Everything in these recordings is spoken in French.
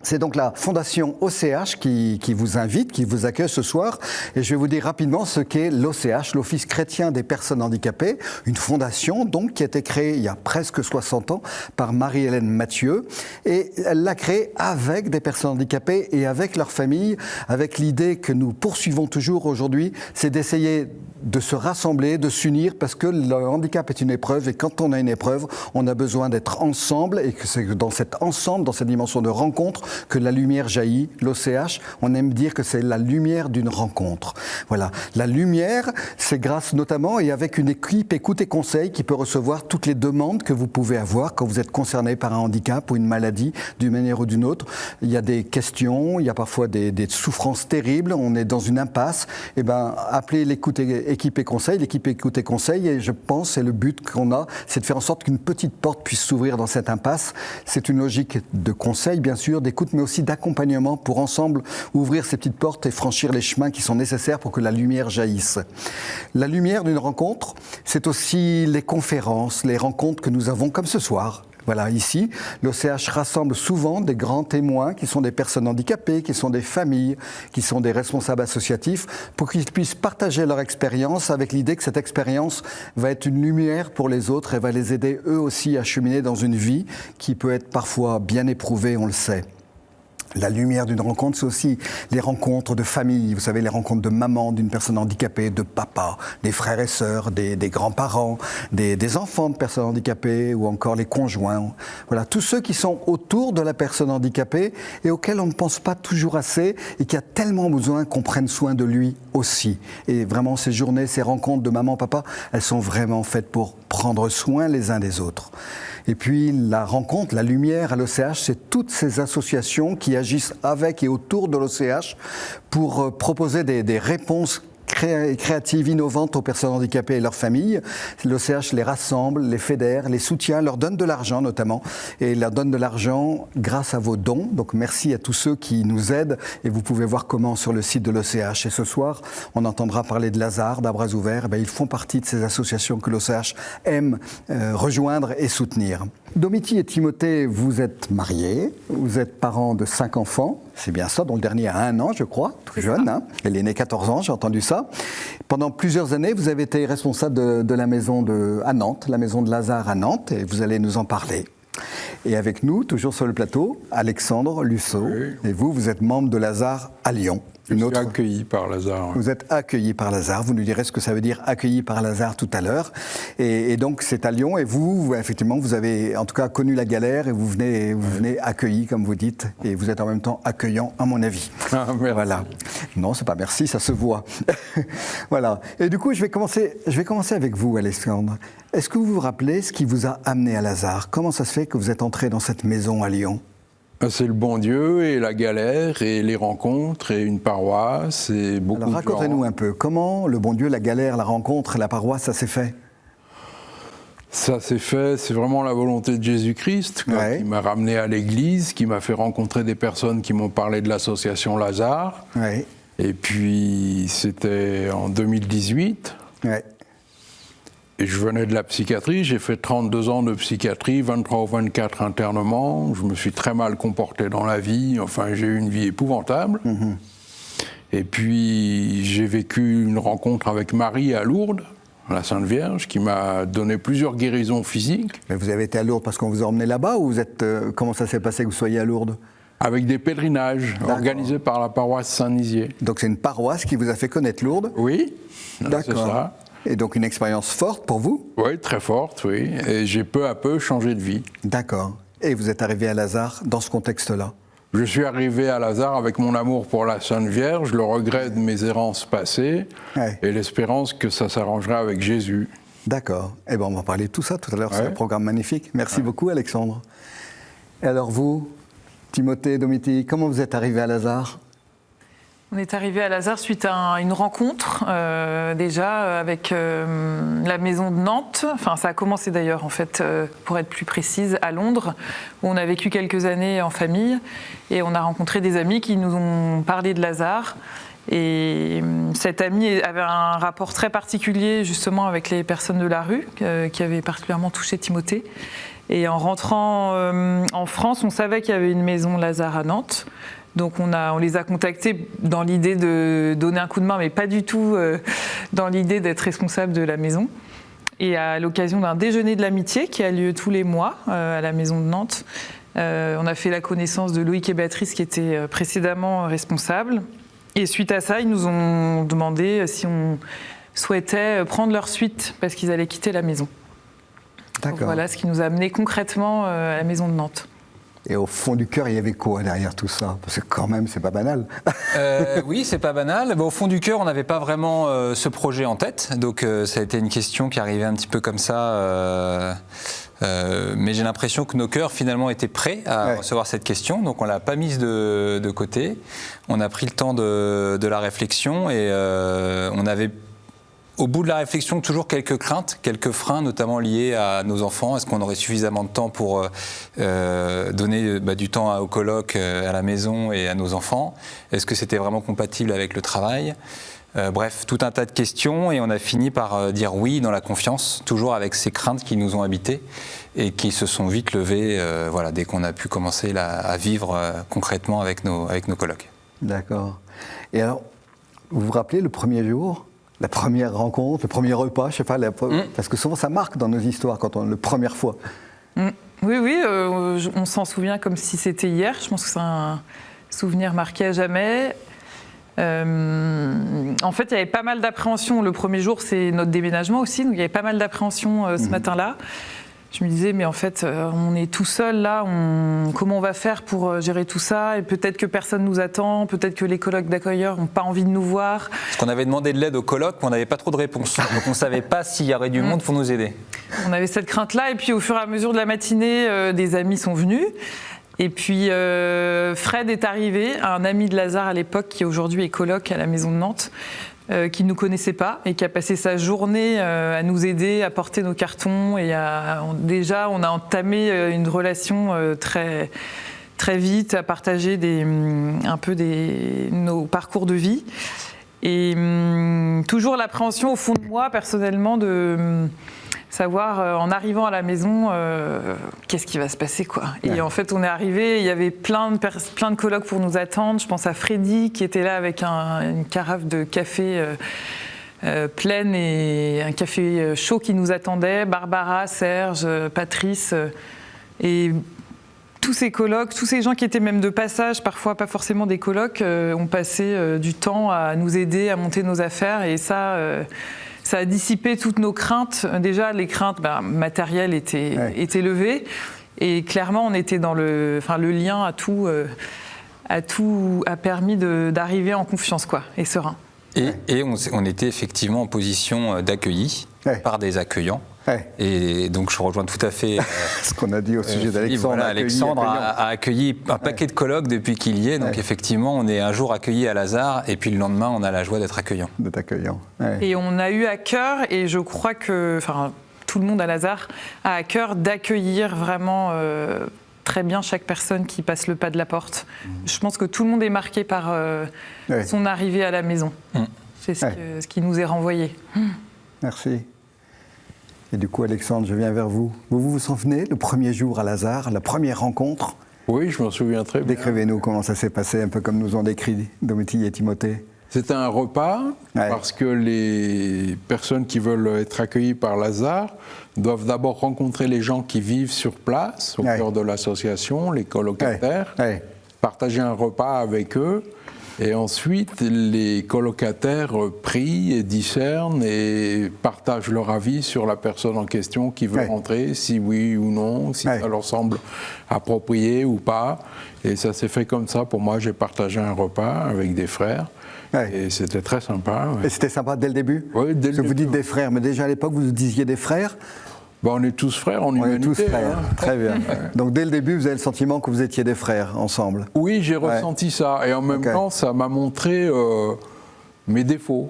C'est donc la Fondation OCH qui vous invite, qui vous accueille ce soir. Et je vais vous dire rapidement ce qu'est l'OCH, l'Office chrétien des personnes handicapées. Une fondation donc qui a été créée il y a presque 60 ans par Marie-Hélène Mathieu. Et elle l'a créée avec des personnes handicapées et avec leurs familles, avec l'idée que nous poursuivons toujours aujourd'hui, c'est d'essayer de se rassembler, de s'unir, parce que le handicap est une épreuve. Et quand on a une épreuve, on a besoin d'être ensemble. Et que c'est dans cet ensemble, dans cette dimension de rencontre, que la lumière jaillit. L'OCH, on aime dire que c'est la lumière d'une rencontre. Voilà. La lumière, c'est grâce notamment et avec une équipe écoute et conseil qui peut recevoir toutes les demandes que vous pouvez avoir quand vous êtes concerné par un handicap ou une maladie d'une manière ou d'une autre. Il y a des questions, il y a parfois des souffrances terribles, on est dans une impasse. Eh ben, appelez l'écoute équipe et conseil. L'équipe écoute et conseil, et je pense, c'est le but qu'on a, c'est de faire en sorte qu'une petite porte puisse s'ouvrir dans cette impasse. C'est une logique de conseil, bien sûr, d'écoute, mais aussi d'accompagnement pour ensemble ouvrir ces petites portes et franchir les chemins qui sont nécessaires pour que la lumière jaillisse. La lumière d'une rencontre, c'est aussi les conférences, les rencontres que nous avons comme ce soir. Voilà, ici, l'OCH rassemble souvent des grands témoins qui sont des personnes handicapées, qui sont des familles, qui sont des responsables associatifs, pour qu'ils puissent partager leur expérience avec l'idée que cette expérience va être une lumière pour les autres et va les aider eux aussi à cheminer dans une vie qui peut être parfois bien éprouvée, on le sait. La lumière d'une rencontre, c'est aussi les rencontres de famille. Vous savez, les rencontres de maman, d'une personne handicapée, de papa, des frères et sœurs, des grands-parents, des enfants de personnes handicapées ou encore les conjoints. Voilà, tous ceux qui sont autour de la personne handicapée et auxquels on ne pense pas toujours assez et qui a tellement besoin qu'on prenne soin de lui aussi. Et vraiment, ces journées, ces rencontres de maman, papa, elles sont vraiment faites pour prendre soin les uns des autres. Et puis la rencontre, la lumière à l'OCH, c'est toutes ces associations qui agissent avec et autour de l'OCH pour proposer des réponses créatives, innovantes aux personnes handicapées et leurs familles. L'OCH les rassemble, les fédère, les soutient, leur donne de l'argent notamment, et leur donne de l'argent grâce à vos dons. Donc merci à tous ceux qui nous aident, et vous pouvez voir comment sur le site de l'OCH. Et ce soir, on entendra parler de Lazare, d'À Bras Ouverts. Ils font partie de ces associations que l'OCH aime rejoindre et soutenir. Domiti et Timothée, vous êtes mariés, vous êtes parents de 5 enfants, c'est bien ça, dont le dernier a 1 an, je crois, tout jeune. Hein. Elle est née 14 ans, j'ai entendu ça. Pendant plusieurs années, vous avez été responsable de la maison à Nantes, la maison de Lazare à Nantes, et vous allez nous en parler. Et avec nous, toujours sur le plateau, Alexandre Lusseau, oui. Et vous êtes membre de Lazare à Lyon. Je suis accueilli par Lazare. Vous êtes accueilli par Lazare. Vous nous direz ce que ça veut dire accueilli par Lazare tout à l'heure. Et donc c'est à Lyon. Et vous, effectivement, vous avez en tout cas connu la galère et vous venez accueilli, comme vous dites. Et vous êtes en même temps accueillant, à mon avis. Ah, merci. Voilà. Non, c'est pas merci, ça se voit. Voilà. Et du coup, je vais commencer avec vous, Alexandre. Est-ce que vous vous rappelez ce qui vous a amené à Lazare ? Comment ça se fait que vous êtes entré dans cette maison à Lyon ? C'est le bon Dieu et la galère et les rencontres et une paroisse et beaucoup de gens. Alors racontez-nous un peu, comment le bon Dieu, la galère, la rencontre, la paroisse, ça s'est fait ? Ça s'est fait, c'est vraiment la volonté de Jésus-Christ qui m'a ramené à l'église, qui m'a fait rencontrer des personnes qui m'ont parlé de l'association Lazare. Ouais. Et puis c'était en 2018. Ouais. Et je venais de la psychiatrie, j'ai fait 32 ans de psychiatrie, 23 ou 24 internements, je me suis très mal comporté dans la vie, enfin j'ai eu une vie épouvantable. Mm-hmm. Et puis j'ai vécu une rencontre avec Marie à Lourdes, la Sainte Vierge, qui m'a donné plusieurs guérisons physiques. Mais vous avez été à Lourdes parce qu'on vous a emmené là-bas ou comment ça s'est passé que vous soyez à Lourdes ? Avec des pèlerinages organisés par la paroisse Saint-Nizier. Donc c'est une paroisse qui vous a fait connaître Lourdes ? Oui, d'accord. C'est ça. Et donc une expérience forte pour vous ? Oui, très forte, oui. Et j'ai peu à peu changé de vie. D'accord. Et vous êtes arrivé à Lazare dans ce contexte-là ? Je suis arrivé à Lazare avec mon amour pour la Sainte Vierge, le regret de mes errances passées et l'espérance que ça s'arrangerait avec Jésus. D'accord. Eh bien, on va parler de tout ça tout à l'heure. C'est un programme magnifique. Merci beaucoup, Alexandre. Et alors vous, Timothée, Domiti, comment vous êtes arrivé à Lazare ? On est arrivé à Lazare suite à une rencontre, déjà, avec la maison de Nantes. Enfin, ça a commencé d'ailleurs, en fait, pour être plus précise, à Londres, où on a vécu quelques années en famille. Et on a rencontré des amis qui nous ont parlé de Lazare. Et cet ami avait un rapport très particulier, justement, avec les personnes de la rue, qui avait particulièrement touché Timothée. Et en rentrant en France, on savait qu'il y avait une maison Lazare à Nantes. Donc on les a contactés dans l'idée de donner un coup de main, mais pas du tout dans l'idée d'être responsable de la maison. Et à l'occasion d'un déjeuner de l'amitié qui a lieu tous les mois à la maison de Nantes, on a fait la connaissance de Loïc et Béatrice qui étaient précédemment responsables. Et suite à ça, ils nous ont demandé si on souhaitait prendre leur suite parce qu'ils allaient quitter la maison. D'accord. Donc voilà ce qui nous a amené concrètement à la maison de Nantes. Et au fond du cœur, il y avait quoi derrière tout ça? Parce que quand même, c'est pas banal. Oui, c'est pas banal. Au fond du cœur, on n'avait pas vraiment ce projet en tête. Donc ça a été une question qui arrivait un petit peu comme ça. Mais j'ai l'impression que nos cœurs finalement étaient prêts à recevoir cette question. Donc on ne l'a pas mise de côté. On a pris le temps de la réflexion et on avait... Au bout de la réflexion, toujours quelques craintes, quelques freins, notamment liés à nos enfants. Est-ce qu'on aurait suffisamment de temps pour donner du temps aux colocs, à la maison et à nos enfants? Est-ce que c'était vraiment compatible avec le travail? Bref, tout un tas de questions et on a fini par dire oui dans la confiance, toujours avec ces craintes qui nous ont habités et qui se sont vite levées dès qu'on a pu commencer à vivre concrètement avec nos colocs. D'accord. Et alors, vous vous rappelez le premier jour? La première rencontre, le premier repas, je sais pas, parce que souvent ça marque dans nos histoires quand la première fois. Oui, on s'en souvient comme si c'était hier. Je pense que c'est un souvenir marqué à jamais. En fait, il y avait pas mal d'appréhension. Le premier jour, c'est notre déménagement aussi, donc il y avait pas mal d'appréhension ce matin-là. Je me disais, mais en fait, on est tout seul là, comment on va faire pour gérer tout ça? Et peut-être que personne nous attend, peut-être que les colocs d'accueilleurs n'ont pas envie de nous voir. Parce qu'on avait demandé de l'aide aux colocs, mais on n'avait pas trop de réponses. Donc on ne savait pas s'il y aurait du monde pour nous aider. On avait cette crainte-là, et puis au fur et à mesure de la matinée, des amis sont venus. Et puis Fred est arrivé, un ami de Lazare à l'époque, qui aujourd'hui est coloc à la maison de Nantes, qui ne nous connaissait pas et qui a passé sa journée à nous aider, à porter nos cartons. Et déjà, on a entamé une relation très, très vite, à partager un peu nos parcours de vie. Et toujours l'appréhension au fond de moi, personnellement, de savoir, en arrivant à la maison, qu'est-ce qui va se passer, quoi. Et en fait, on est arrivé, il y avait plein de colocs pour nous attendre. Je pense à Freddy, qui était là avec une carafe de café pleine et un café chaud qui nous attendait. Barbara, Serge, Patrice. Et tous ces colocs, tous ces gens qui étaient même de passage, parfois pas forcément des colocs, ont passé du temps à nous aider, à monter nos affaires. Et ça a dissipé toutes nos craintes. Déjà, les craintes matérielles étaient levées. Et clairement, on était dans le lien a permis d'arriver en confiance, quoi, et serein. Et on était effectivement en position d'accueillis par des accueillants. Et donc je rejoins tout à fait ce qu'on a dit au sujet d'Alexandre. Voilà, Alexandre a accueilli un paquet de colocs depuis qu'il y est. Donc effectivement, on est un jour accueilli à Lazare et puis le lendemain, on a la joie d'être accueillant. Et on a eu à cœur, et je crois que tout le monde à Lazare a à cœur d'accueillir vraiment très bien chaque personne qui passe le pas de la porte. Je pense que tout le monde est marqué par son arrivée à la maison. C'est ce qui nous est renvoyé. Merci. Et du coup, Alexandre, je viens vers vous. Vous vous souvenez, le premier jour à Lazare, la première rencontre? Oui, je m'en souviens très bien. Décrivez-nous comment ça s'est passé, un peu comme nous ont décrit Domitille et Timothée. C'était un repas, parce que les personnes qui veulent être accueillies par Lazare doivent d'abord rencontrer les gens qui vivent sur place, au cœur de l'association, les colocataires, partager un repas avec eux. Et ensuite, les colocataires prient et discernent et partagent leur avis sur la personne en question qui veut rentrer, si oui ou non, si ça leur semble approprié ou pas. Et ça s'est fait comme ça. Pour moi, j'ai partagé un repas avec des frères. Et c'était très sympa. Et c'était sympa dès le début? Oui, dès le début. Vous dites des frères, mais déjà à l'époque, vous disiez des frères? On est tous frères en humanité. On est tous frères, très bien. Donc dès le début, vous avez le sentiment que vous étiez des frères ensemble? Oui, j'ai ressenti ça. Et en même temps, ça m'a montré mes défauts.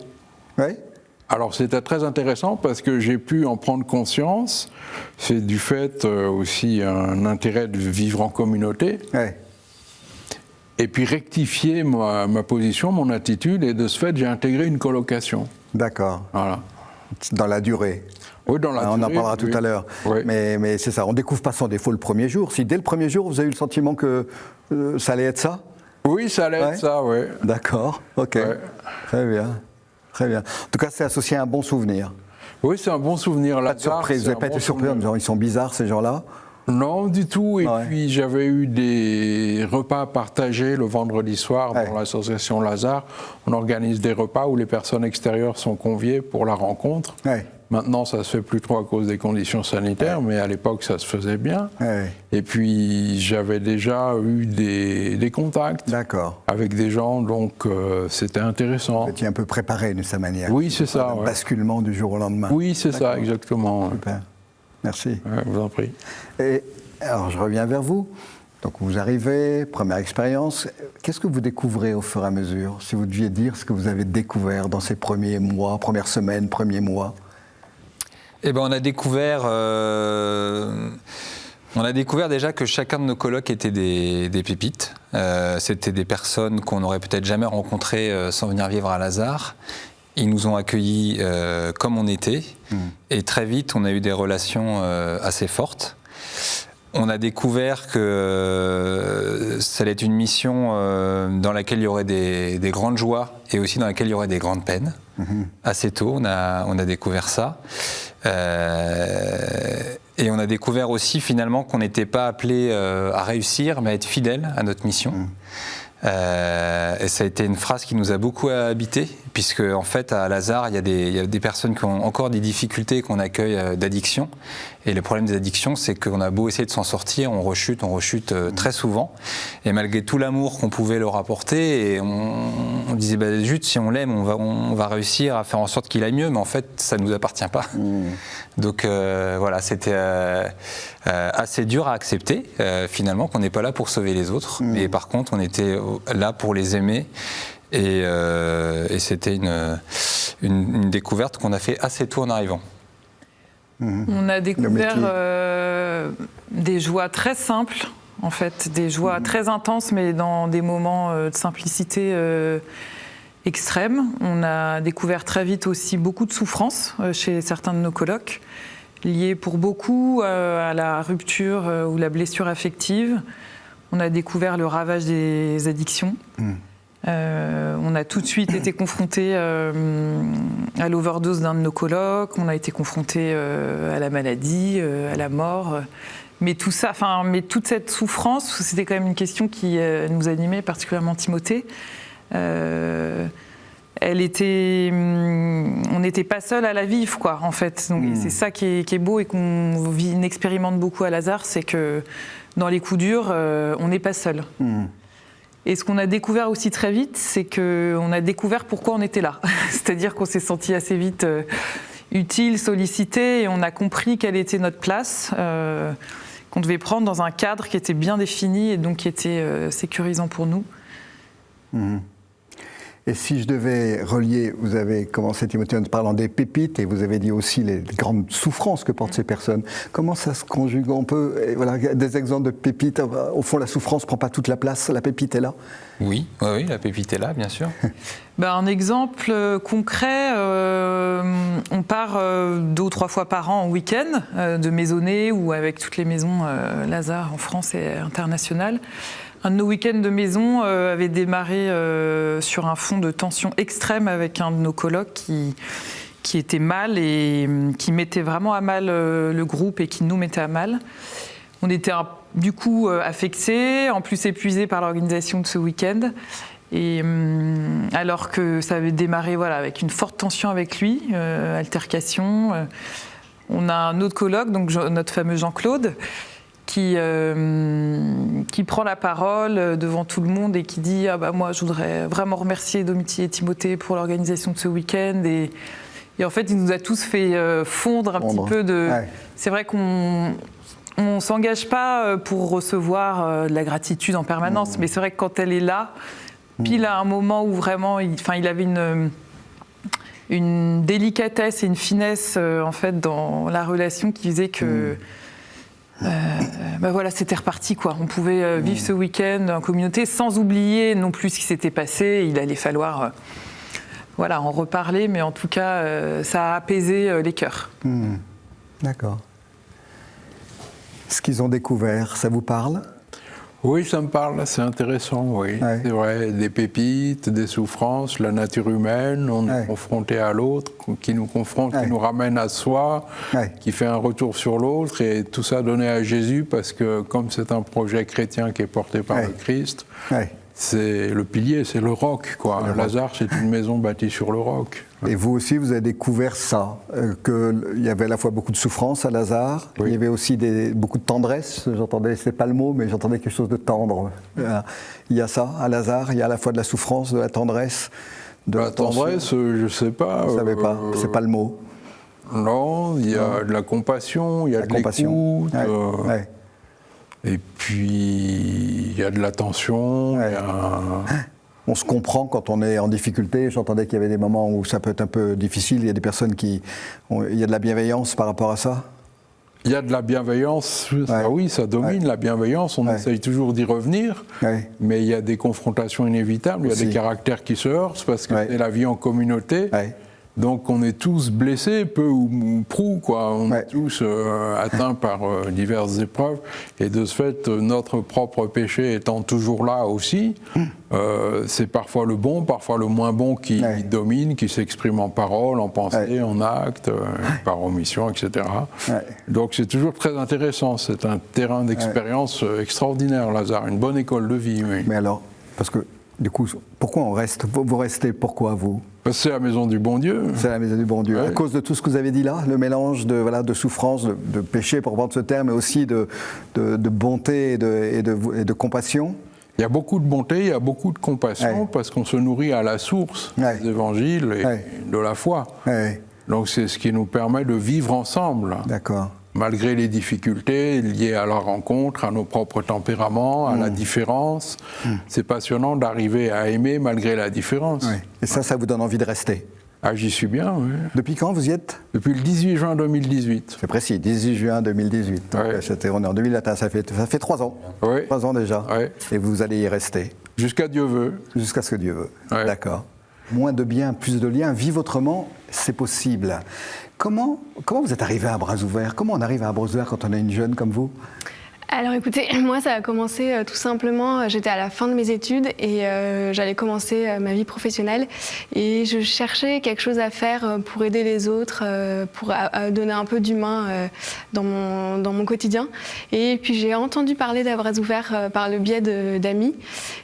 Alors c'était très intéressant parce que j'ai pu en prendre conscience. C'est du fait aussi un intérêt de vivre en communauté. Et puis rectifier ma position, mon attitude. Et de ce fait, j'ai intégré une colocation. D'accord. Voilà. dans la durée. Oui, dans la On en durée, parlera oui. tout à l'heure. Oui. Mais c'est ça, on ne découvre pas son défaut le premier jour. Si dès le premier jour, vous avez eu le sentiment que ça allait être ça? Oui, ça allait Ouais. être ça, oui. D'accord, ok. Ouais. Très bien. Très bien. En tout cas, c'est associé à un bon souvenir. Oui, c'est un bon souvenir. Pas de surprise, vous n'avez pas été surpris en me disant ils sont bizarres ces gens-là? Non, du tout. Et Ouais. puis, j'avais eu des repas partagés le vendredi soir Ouais. dans l'association Lazare. On organise des repas où les personnes extérieures sont conviées pour la rencontre. Ouais. Maintenant, ça se fait plus trop à cause des conditions sanitaires, mais à l'époque, ça se faisait bien. Ouais. Et puis, j'avais déjà eu des contacts D'accord. avec des gens, donc c'était intéressant. Vous étiez un peu préparé de sa manière. Oui, c'est ça, Un ouais. basculement du jour au lendemain. Oui, c'est ça, exactement. Super. Merci. Ouais, je vous en prie. Et alors, je reviens vers vous. Donc, vous arrivez, première expérience. Qu'est-ce que vous découvrez au fur et à mesure? Si vous deviez dire ce que vous avez découvert dans ces premiers mois, premières semaines, premiers mois. Eh ben, on a découvert déjà que chacun de nos colocs était des pépites. C'était des personnes qu'on n'aurait peut-être jamais rencontrées sans venir vivre à Lazare. Ils nous ont accueillis comme on était. Et très vite, on a eu des relations assez fortes. On a découvert que ça allait être une mission dans laquelle il y aurait des grandes joies et aussi dans laquelle il y aurait des grandes peines. Assez tôt, on a découvert ça. Et on a découvert aussi finalement qu'on n'était pas appelé à réussir, mais à être fidèle à notre mission. Et ça a été une phrase qui nous a beaucoup habité, puisque en fait à Lazare, il y a des personnes qui ont encore des difficultés qu'on accueille d'addiction. Et le problème des addictions, c'est qu'on a beau essayer de s'en sortir, on rechute très souvent. Et malgré tout l'amour qu'on pouvait leur apporter, et on disait bah, juste si on l'aime, on va réussir à faire en sorte qu'il aille mieux, mais en fait ça ne nous appartient pas. Donc voilà, c'était assez dur à accepter finalement qu'on n'est pas là pour sauver les autres, mais par contre on était là pour les aimer. Et c'était une découverte qu'on a fait assez tôt en arrivant. On a découvert des joies très simples, en fait, des joies très intenses, mais dans des moments de simplicité extrême. On a découvert très vite aussi beaucoup de souffrance chez certains de nos colocs, liées pour beaucoup à la rupture ou la blessure affective. On a découvert le ravage des addictions. On a tout de suite été confrontés à l'overdose d'un de nos colocs, on a été confrontés à la maladie, à la mort. Mais tout ça, mais toute cette souffrance, c'était quand même une question qui nous animait, particulièrement Timothée. On n'était pas seul à la vivre, quoi, en fait. Donc, c'est ça qui est beau et qu'on expérimente beaucoup à Lazare, c'est que dans les coups durs, on n'est pas seul. Et ce qu'on a découvert aussi très vite, c'est qu'on a découvert pourquoi on était là. C'est-à-dire qu'on s'est senti assez vite utile, sollicité, et on a compris quelle était notre place, qu'on devait prendre dans un cadre qui était bien défini et donc qui était sécurisant pour nous. Et si je devais relier, vous avez commencé Timothée en parlant des pépites et vous avez dit aussi les grandes souffrances que portent ces personnes. Comment ça se conjugue? On peut, voilà, des exemples de pépites. Au fond, la souffrance ne prend pas toute la place, la pépite est là? Oui, la pépite est là, bien sûr. Un exemple concret, on part 2 ou 3 fois par an en week-end de maisonnée ou avec toutes les maisons Lazare en France et internationales. Un de nos week-ends de maison avait démarré sur un fond de tension extrême avec un de nos colocs qui était mal et qui mettait vraiment à mal le groupe et qui nous mettait à mal. On était du coup affectés, en plus épuisés par l'organisation de ce week-end. Et alors que ça avait démarré avec une forte tension avec lui, altercation. On a un autre coloc, donc notre fameux Jean-Claude, qui prend la parole devant tout le monde et qui dit moi je voudrais vraiment remercier Domiti et Timothée pour l'organisation de ce week-end et en fait il nous a tous fait fondre un petit peu de... Ouais. C'est vrai qu'on s'engage pas pour recevoir de la gratitude en permanence, mais c'est vrai que quand elle est là, pile à un moment où vraiment il avait une délicatesse et une finesse en fait dans la relation qui faisait que c'était reparti, quoi. On pouvait vivre ce week-end en communauté sans oublier non plus ce qui s'était passé. Il allait falloir voilà, en reparler, mais en tout cas, ça a apaisé les cœurs. D'accord. Ce qu'ils ont découvert, ça vous parle ? Oui, ça me parle, c'est intéressant, oui. Ouais. C'est vrai, des pépites, des souffrances, la nature humaine, on est confronté à l'autre, qui nous confronte, qui nous ramène à soi, qui fait un retour sur l'autre, et tout ça donné à Jésus, parce que comme c'est un projet chrétien qui est porté par le Christ, c'est le pilier, c'est le roc, quoi. Lazare, c'est une maison bâtie sur le roc. Et vous aussi, vous avez découvert ça, qu'il y avait à la fois beaucoup de souffrance à Lazare, il y avait aussi beaucoup de tendresse, j'entendais, c'est pas le mot, mais j'entendais quelque chose de tendre. Il y a ça à Lazare, il y a à la fois de la souffrance, de la tendresse, de la tendresse, je sais pas. Vous savez pas, c'est pas le mot. Non, il y a de la compassion, il y a de l'écoute. Et puis, il y a de l'attention. On se comprend quand on est en difficulté. J'entendais qu'il y avait des moments où ça peut être un peu difficile. Il y a des personnes il y a de la bienveillance par rapport à ça. Il y a de la bienveillance, oui, ça domine la bienveillance. On essaye toujours d'y revenir, mais il y a des confrontations inévitables. Il y a des caractères qui se heurtent parce que c'est la vie en communauté. Donc on est tous blessés, peu ou prou, quoi. On est tous atteints par diverses épreuves. Et de ce fait, notre propre péché étant toujours là aussi, c'est parfois le bon, parfois le moins bon qui domine, qui s'exprime en parole, en pensée, en acte, par omission, etc. Donc c'est toujours très intéressant. C'est un terrain d'expérience extraordinaire, Lazare. Une bonne école de vie, oui. Mais alors, parce que du coup, pourquoi on reste ? Vous restez, pourquoi vous ? C'est la maison du bon Dieu. C'est la maison du bon Dieu. À cause de tout ce que vous avez dit là, le mélange de souffrance, de péché, pour prendre ce terme, mais aussi de bonté et de compassion. Il y a beaucoup de bonté, il y a beaucoup de compassion, parce qu'on se nourrit à la source des évangiles et de la foi. Donc c'est ce qui nous permet de vivre ensemble. D'accord. Malgré les difficultés liées à la rencontre, à nos propres tempéraments, à la différence. C'est passionnant d'arriver à aimer malgré la différence. Et ça vous donne envie de rester ? Ah, j'y suis bien, oui. Depuis quand vous y êtes ? Depuis le 18 juin 2018. C'est précis, 18 juin 2018. On est en 2021, ça fait 3 ans. 3 ans déjà. Et vous allez y rester ? Jusqu'à Dieu veut. Jusqu'à ce que Dieu veut. D'accord. Moins de biens, plus de liens. Vivre autrement, c'est possible. Comment vous êtes arrivé à bras ouverts ? Comment on arrive à bras ouverts quand on est une jeune comme vous ? Alors écoutez, moi ça a commencé tout simplement, j'étais à la fin de mes études et j'allais commencer ma vie professionnelle et je cherchais quelque chose à faire pour aider les autres, pour donner un peu d'humain dans mon quotidien. Et puis j'ai entendu parler d'À Bras Ouverts par le biais d'amis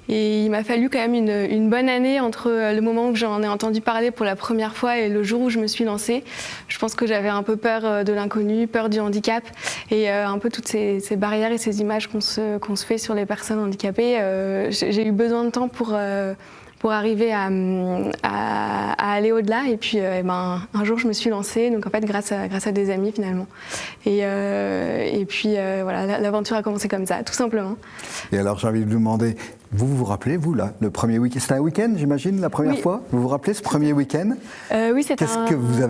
et il m'a fallu quand même une bonne année entre le moment où j'en ai entendu parler pour la première fois et le jour où je me suis lancée. Je pense que j'avais un peu peur de l'inconnu, peur du handicap et un peu toutes ces barrières et ces images qu'on se fait sur les personnes handicapées. J'ai eu besoin de temps pour arriver à aller au-delà. Et puis un jour, je me suis lancée, donc en fait grâce à des amis finalement. Et puis voilà, l'aventure a commencé comme ça, tout simplement. Et alors j'ai envie de vous demander, vous vous rappelez, vous, là, le premier week-end, c'était un week-end, j'imagine, la première fois ? Vous vous rappelez ce premier week-end ? Oui, c'était Qu'est-ce que vous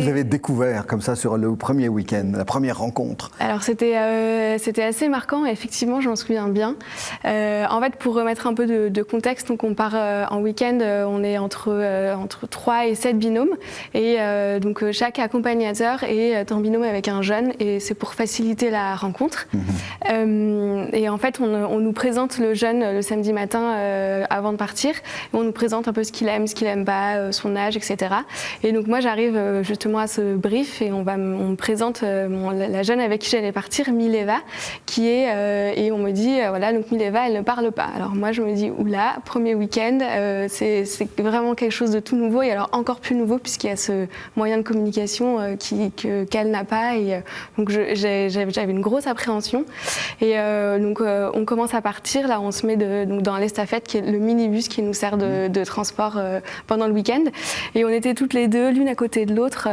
avez découvert comme ça sur le premier week-end, la première rencontre ? Alors c'était assez marquant, effectivement, je m'en souviens bien. En fait, pour remettre un peu de contexte, donc on part en week-end, on est entre 3 et 7 binômes, et donc chaque accompagnateur est en binôme avec un jeune, et c'est pour faciliter la rencontre. Et en fait, on nous présente le jeune le samedi matin avant de partir. On nous présente un peu ce qu'il aime pas, son âge, etc. Et donc moi, j'arrive justement à ce brief et on me présente la jeune avec qui j'allais partir, Mileva, et on me dit, voilà, donc Mileva, elle ne parle pas. Alors moi, je me dis, oula, premier week-end, c'est vraiment quelque chose de tout nouveau, et alors encore plus nouveau puisqu'il y a ce moyen de communication qu'elle n'a pas. Et donc j'avais une grosse appréhension. Et donc on commence à partir, là on se met donc dans l'estafette, qui est le minibus qui nous sert de transport pendant le week-end. Et on était toutes les deux, l'une à côté de l'autre,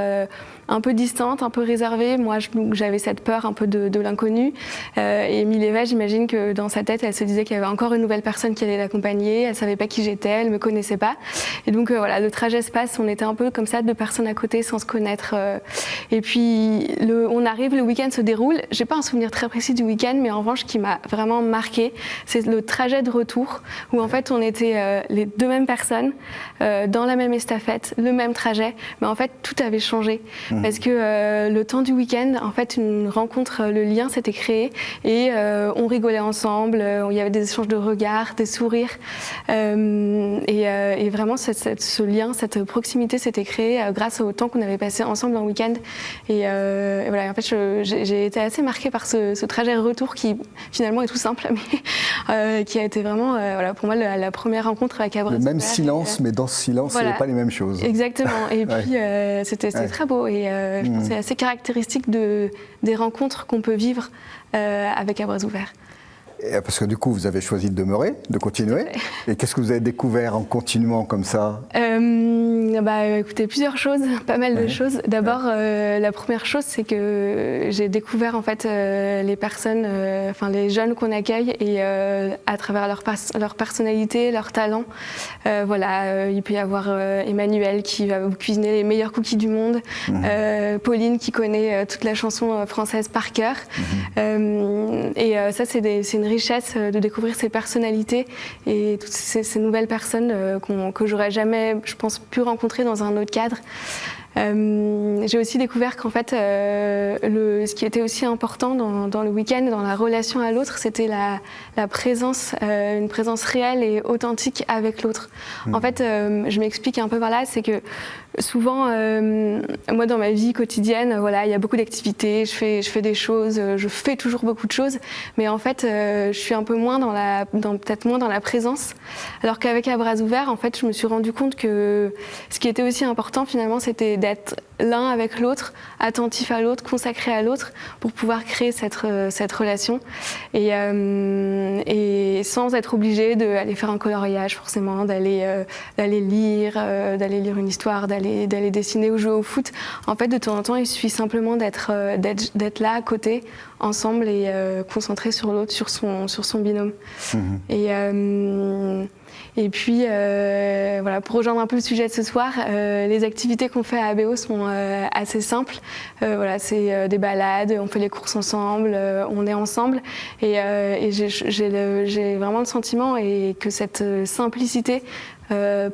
un peu distantes, un peu réservées. Moi, j'avais cette peur un peu de l'inconnu. Et Mileva, j'imagine que dans sa tête, elle se disait qu'il y avait encore une nouvelle personne qui allait l'accompagner, elle savait pas qui j'étais, elle me connaissait pas. Et donc voilà, le trajet se passe, on était un peu comme ça, 2 personnes à côté sans se connaître. Et puis on arrive, le week-end se déroule. J'ai pas un souvenir très précis du week-end, mais en revanche, ce qui m'a vraiment marqué, c'est le trajet de retour, où en fait on était les 2 mêmes personnes, dans la même estafette, le même trajet, mais en fait tout avait changé. Parce que le temps du week-end, en fait une rencontre, le lien s'était créé et on rigolait ensemble, il y avait des échanges de regards, des sourires, et vraiment ce lien, cette proximité s'était créée grâce au temps qu'on avait passé ensemble en week-end. Et voilà, en fait j'ai été assez marquée par ce trajet retour qui finalement est tout simple, mais qui a été vraiment voilà, pour moi la première rencontre avec Abra. Le même silence, mais dans ce silence, voilà. il n'y a pas les mêmes choses. Exactement. Et puis c'était très beau et je pense que c'est assez caractéristique des rencontres qu'on peut vivre avec à bras ouverts. Parce que du coup, vous avez choisi de demeurer, de continuer. Et qu'est-ce que vous avez découvert en continuant comme ça? Écoutez, plusieurs choses, pas mal de choses. D'abord, la première chose, c'est que j'ai découvert en fait les personnes, les jeunes qu'on accueille et à travers leur personnalité, leur talent. Il peut y avoir Emmanuel qui va vous cuisiner les meilleurs cookies du monde, Pauline qui connaît toute la chanson française par cœur. Ça, c'est une richesse de découvrir ces personnalités et toutes ces nouvelles personnes que j'aurais jamais, je pense, pu rencontrer dans un autre cadre. J'ai aussi découvert qu'en fait, ce qui était aussi important dans le week-end, dans la relation à l'autre, c'était la présence, une présence réelle et authentique avec l'autre. En fait, je m'explique un peu par là, c'est que souvent, moi dans ma vie quotidienne, voilà, il y a beaucoup d'activités, je fais des choses, je fais toujours beaucoup de choses, mais en fait, je suis un peu moins peut-être moins dans la présence. Alors qu'avec À Bras Ouverts, en fait, je me suis rendu compte que ce qui était aussi important finalement, c'était d'être l'un avec l'autre, attentif à l'autre, consacré à l'autre, pour pouvoir créer cette relation et sans être obligé d'aller faire un coloriage forcément, d'aller lire une histoire, d'aller dessiner ou jouer au foot. En fait, de temps en temps, il suffit simplement d'être là à côté, ensemble et concentré sur l'autre, sur son binôme. Et puis, voilà, pour rejoindre un peu le sujet de ce soir, les activités qu'on fait à ABO sont assez simples. Voilà, c'est des balades, on fait les courses ensemble, on est ensemble. Et j'ai vraiment le sentiment que cette simplicité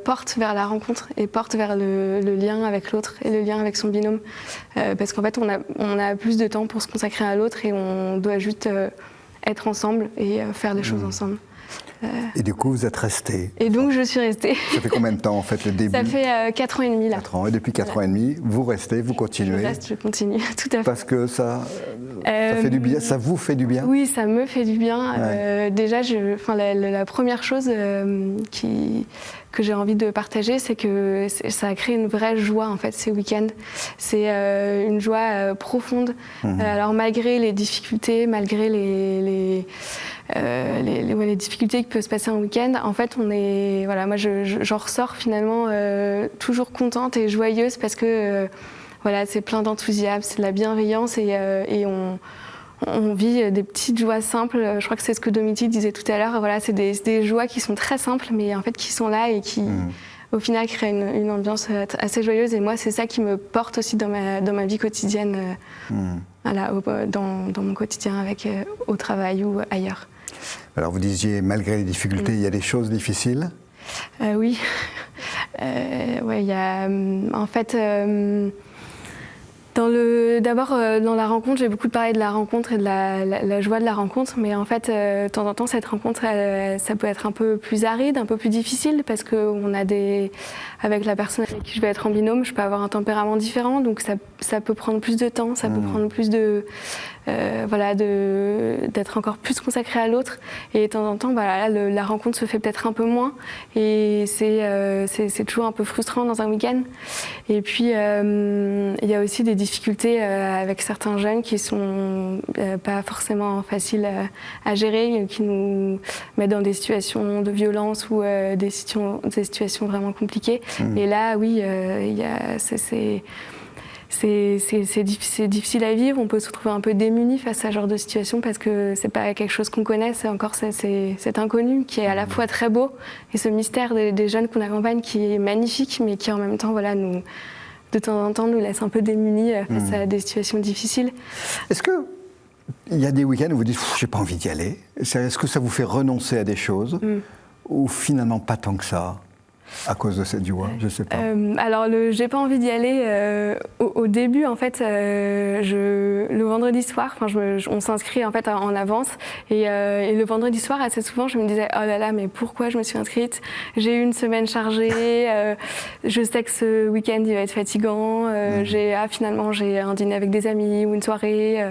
porte vers la rencontre et porte vers le lien avec l'autre et le lien avec son binôme. Parce qu'en fait, on a plus de temps pour se consacrer à l'autre et on doit juste être ensemble et faire les choses ensemble. Et du coup, vous êtes resté. Et donc, je suis restée. Ça fait combien de temps, en fait, le début? Ça fait 4 ans et demi, là. 4 ans. Et depuis 4 ans et demi, vous restez, vous continuez? Je reste, je continue, tout à fait. Parce que ça fait du bien, ça vous fait du bien? Oui, ça me fait du bien. Ouais. Déjà, la première chose que j'ai envie de partager, c'est que ça a créé une vraie joie, en fait, ces week-ends. C'est une joie profonde. Alors, malgré les difficultés, malgré les difficultés qui peuvent se passer en week-end, en fait, moi, j'en ressors finalement toujours contente et joyeuse parce que c'est plein d'enthousiasme, c'est de la bienveillance et on vit des petites joies simples. Je crois que c'est ce que Domiti disait tout à l'heure. Voilà, c'est des joies qui sont très simples, mais en fait qui sont là et qui, au final, créent une ambiance assez joyeuse. Et moi, c'est ça qui me porte aussi dans ma vie quotidienne, dans mon quotidien, au travail ou ailleurs. Alors, vous disiez, malgré les difficultés, il y a des choses difficiles? Oui. Il y a, en fait... D'abord, dans la rencontre, j'ai beaucoup parlé de la rencontre et de la joie de la rencontre, mais en fait, de temps en temps, cette rencontre, ça peut être un peu plus aride, un peu plus difficile, parce qu'on a avec la personne avec qui je vais être en binôme, je peux avoir un tempérament différent, donc ça peut prendre plus de temps, ça peut prendre plus d'être encore plus consacré à l'autre, et de temps en temps, la rencontre se fait peut-être un peu moins, et c'est toujours un peu frustrant dans un week-end. Et puis, il y a aussi des difficultés avec certains jeunes qui sont pas forcément faciles à gérer, qui nous mettent dans des situations de violence ou des situations vraiment compliquées. Et là, oui, c'est difficile à vivre. On peut se retrouver un peu démuni face à ce genre de situation parce que c'est pas quelque chose qu'on connaît, c'est encore cet inconnu qui est à la fois très beau et ce mystère des jeunes qu'on accompagne qui est magnifique, mais qui en même temps, voilà, nous, de temps en temps, nous laisse un peu démunis face à des situations difficiles. Est-ce que il y a des week-ends où vous dites j'ai pas envie d'y aller? Est-ce que ça vous fait renoncer à des choses ou finalement pas tant que ça? À cause de cette joie, je ne sais pas. Alors, j'ai pas envie d'y aller. Au début, en fait, le vendredi soir, on s'inscrit en fait en avance, et le vendredi soir, assez souvent, je me disais oh là là, mais pourquoi je me suis inscrite? J'ai eu une semaine chargée. Je sais que ce week-end il va être fatigant. Finalement, j'ai un dîner avec des amis ou une soirée.